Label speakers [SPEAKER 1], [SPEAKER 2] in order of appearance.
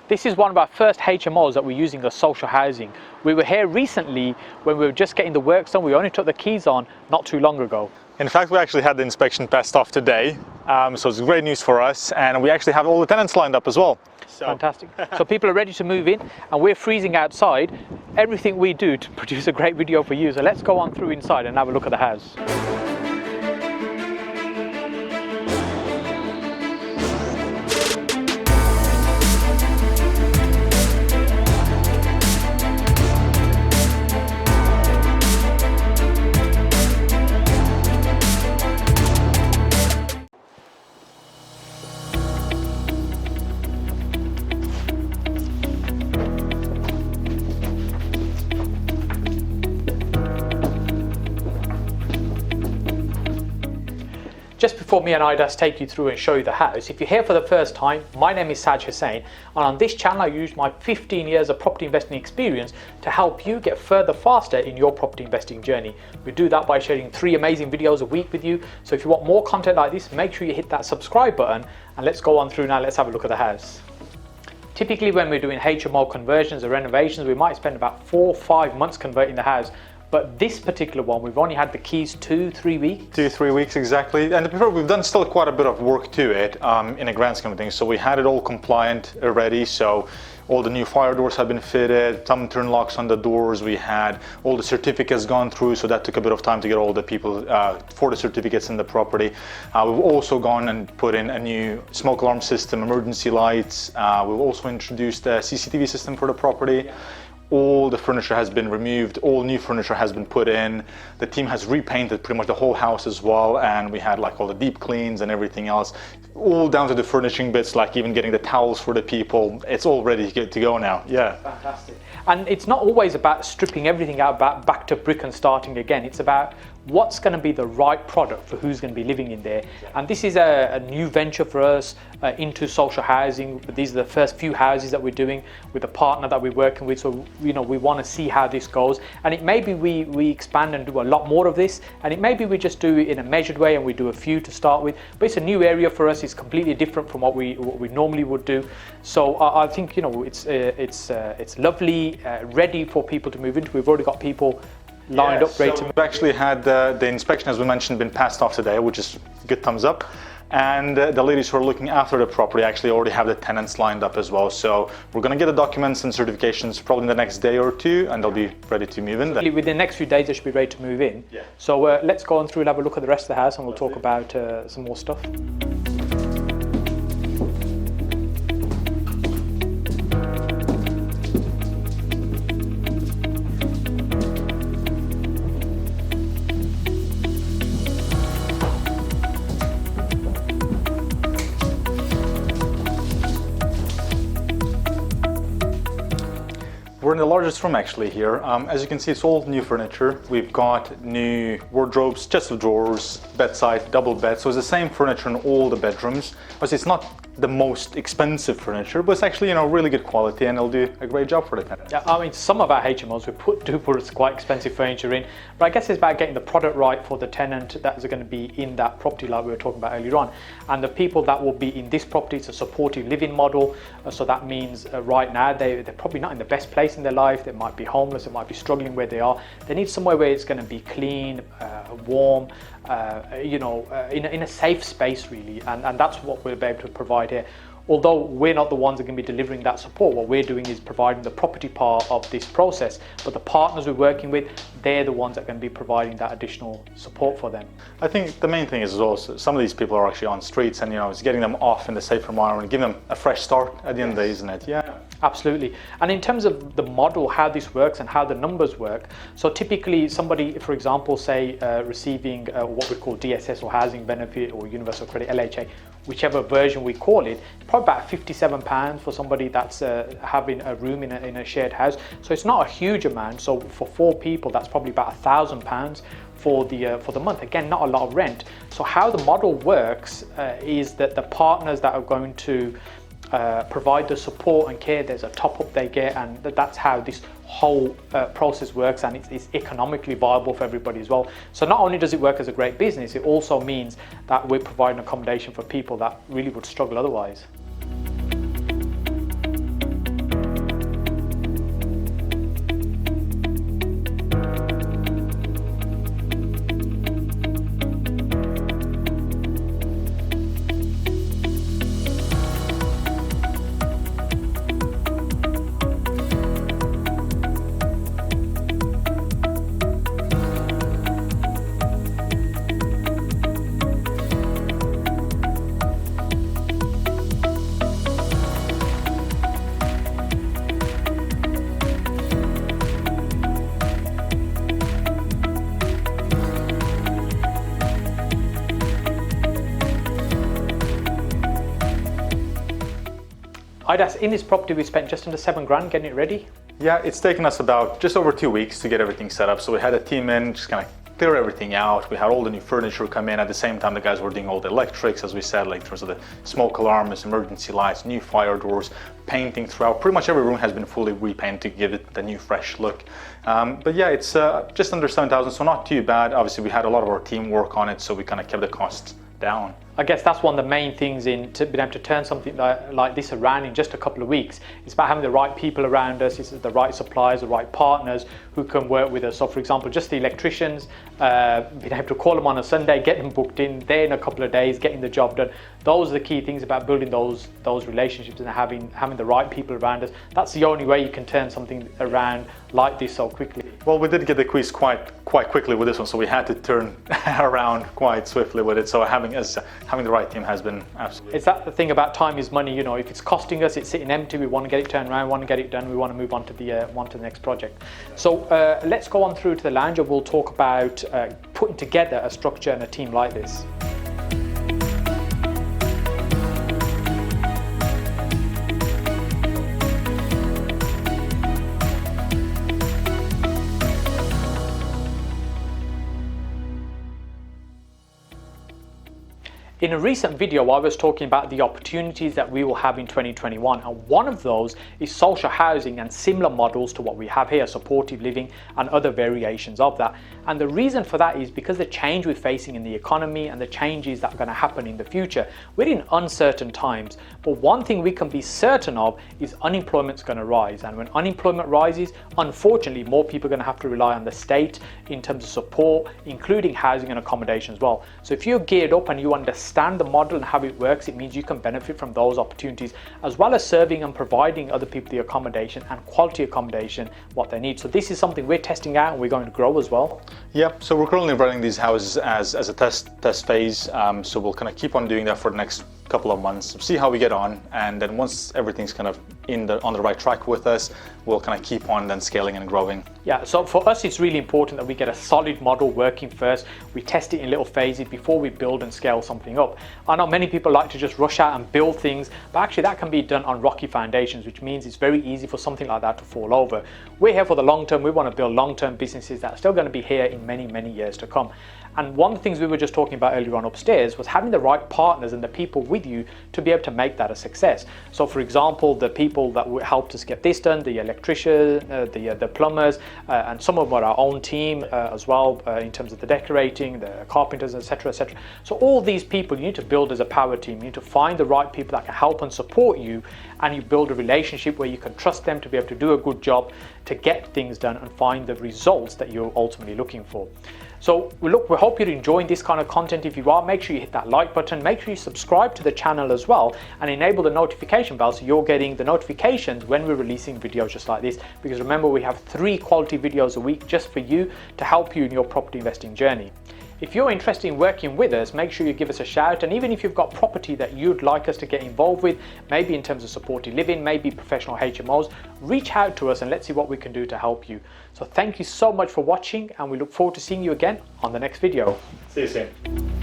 [SPEAKER 1] This is one of our first HMOs that we're using as social housing. We were here recently when we were just getting the works done. We only took the keys on not too long ago.
[SPEAKER 2] In fact, we actually had the inspection passed off today, so it's great news for us, and we actually have all the tenants lined up as well.
[SPEAKER 1] Fantastic. So people are ready to move in and we're freezing outside. Everything we do to produce a great video for you. So let's go on through inside and have a look at the house. Just before me and Idas take you through and show you the house, if you're here for the first time, my name is Hussain, and on this channel I use my 15 years of property investing experience to help you get further faster in your property investing journey. We do that by sharing 3 amazing videos a week with you, so if you want more content like this, make sure you hit that subscribe button, and let's go on through now, let's have a look at the house. Typically when we're doing HMO conversions or renovations, we might spend about 4 or 5 months converting the house. But this particular one, we've only had the keys 2-3 weeks. 2-3
[SPEAKER 2] weeks, exactly. And before, we've done still quite a bit of work to it in a grand scheme of things. So we had it all compliant already. So all the new fire doors have been fitted, thumb turn locks on the doors. We had all the certificates gone through. So that took a bit of time to get all the people for the certificates in the property. We've also gone and put in a new smoke alarm system, emergency lights. We've also introduced a CCTV system for the property. Yeah. All the furniture has been removed, all new furniture has been put in. The team has repainted pretty much the whole house as well, and we had like all the deep cleans and everything else, all down to the furnishing bits, like even getting the towels for the people. It's all ready to go now. Yeah.
[SPEAKER 1] Fantastic. And it's not always about stripping everything out back to brick and starting again. It's about what's going to be the right product for who's going to be living in there. And this is a new venture for us into social housing. These are the first few houses that we're doing with a partner that we're working with. So, you know, we want to see how this goes. And it may be we expand and do a lot more of this. And it may be we just do it in a measured way and we do a few to start with. But it's a new area for us. It's completely different from what we normally would do. So I think, you know, it's lovely, ready for people to move into. We've already got people lined up, ready to move.
[SPEAKER 2] We've actually had the inspection, as we mentioned, been passed off today, which is a good thumbs up. And the ladies who are looking after the property actually already have the tenants lined up as well. So we're going to get the documents and certifications probably in the next day or 2, and they'll be ready to move in.
[SPEAKER 1] Within the next few days, they should be ready to move in. Yeah. So let's go on through and have a look at the rest of the house, and we'll talk about some more stuff.
[SPEAKER 2] We're in the largest room actually here. As you can see, it's all new furniture. We've got new wardrobes, chest of drawers, bedside, double bed. So it's the same furniture in all the bedrooms. Obviously, it's not the most expensive furniture, but it's actually, you know, really good quality, and it'll do a great job for the tenant.
[SPEAKER 1] Yeah, I mean, some of our HMOs do put quite expensive furniture in, but I guess it's about getting the product right for the tenant that is going to be in that property, like we were talking about earlier on. And the people that will be in this property, it's a supportive living model. So that means right now they're probably not in the best place in their life. They might be homeless, they might be struggling where they are. They need somewhere where it's going to be clean, warm, you know, in a safe space really, and that's what we'll be able to provide here. Although we're not the ones that are going to be delivering that support, what we're doing is providing the property part of this process, but the partners we're working with, they're the ones that are going to be providing that additional support for them.
[SPEAKER 2] I think the main thing is also some of these people are actually on streets, and, you know, it's getting them off in the safer environment, giving them a fresh start at the end of the day, isn't it? Yeah.
[SPEAKER 1] Absolutely. And in terms of the model, how this works and how the numbers work, so typically somebody, for example, say receiving what we call DSS or housing benefit or universal credit, LHA, whichever version we call it, probably about £57 for somebody that's having a room in a shared house. So it's not a huge amount. So for 4 people, that's probably about £1,000 for the month. Again, not a lot of rent. So how the model works is that the partners that are going to provide the support and care, there's a top up they get, and that's how this whole process works, and it's economically viable for everybody as well. So not only does it work as a great business, it also means that we're providing accommodation for people that really would struggle otherwise. Idas, in this property we spent just under 7 grand getting it ready.
[SPEAKER 2] Yeah, it's taken us about just over 2 weeks to get everything set up. So we had a team in, just kind of clear everything out. We had all the new furniture come in. At the same time, the guys were doing all the electrics, as we said, like in terms of the smoke alarms, emergency lights, new fire doors, painting throughout. Pretty much every room has been fully repainted to give it the new fresh look. But yeah, it's just under 7,000, so not too bad. Obviously, we had a lot of our team work on it, so we kind of kept the costs down.
[SPEAKER 1] I guess that's one of the main things in to being able to turn something like this around in just a couple of weeks. It's about having the right people around us, it's the right suppliers, the right partners who can work with us. So for example, just the electricians, being able to call them on a Sunday, get them booked in, there in a couple of days, getting the job done. Those are the key things about building those relationships and having the right people around us. That's the only way you can turn something around like this so quickly.
[SPEAKER 2] Well, we did get the quiz quite quickly with this one, so we had to turn around quite swiftly with it. So having the right team has been absolutely.
[SPEAKER 1] It's that the thing about time is money. You know, if it's costing us, it's sitting empty. We want to get it turned around, we want to get it done. We want to move on to the next project. So let's go on through to the lounge, and we'll talk about putting together a structure and a team like this. In a recent video, I was talking about the opportunities that we will have in 2021, and one of those is social housing and similar models to what we have here, supportive living and other variations of that. And the reason for that is because the change we're facing in the economy and the changes that are going to happen in the future. We're in uncertain times, but one thing we can be certain of is unemployment's going to rise, and when unemployment rises, unfortunately more people are going to have to rely on the state in terms of support, including housing and accommodation as well. So if you're geared up and you understand the model and how it works, it means you can benefit from those opportunities, as well as serving and providing other people the accommodation and quality accommodation what they need. So this is something we're testing out and we're going to grow as well.
[SPEAKER 2] Yeah, so we're currently running these houses as a test phase. So we'll kind of keep on doing that for the next couple of months, see how we get on, and then once everything's kind of on the right track with us, we'll kind of keep on then scaling and growing.
[SPEAKER 1] Yeah, so for us it's really important that we get a solid model working first. We test it in little phases before we build and scale something up. I know many people like to just rush out and build things, but actually that can be done on rocky foundations, which means it's very easy for something like that to fall over. We're here for the long term. We want to build long-term businesses that are still going to be here in many years to come. And one of the things we were just talking about earlier on upstairs was having the right partners and the people with you to be able to make that a success. So for example, the people that helped us get this done, the electrician, the plumbers, and some of them are our own team as well, in terms of the decorating, the carpenters, etc., etc. So all these people you need to build as a power team. You need to find the right people that can help and support you, and you build a relationship where you can trust them to be able to do a good job, to get things done and find the results that you're ultimately looking for. So we hope you're enjoying this kind of content. If you are, make sure you hit that like button, make sure you subscribe to the channel as well, and enable the notification bell so you're getting the notifications when we're releasing videos just like this. Because remember, we have 3 quality videos a week just for you to help you in your property investing journey. If you're interested in working with us, make sure you give us a shout. And even if you've got property that you'd like us to get involved with, maybe in terms of supported living, maybe professional HMOs, reach out to us and let's see what we can do to help you. So thank you so much for watching, and we look forward to seeing you again on the next video.
[SPEAKER 2] See you soon.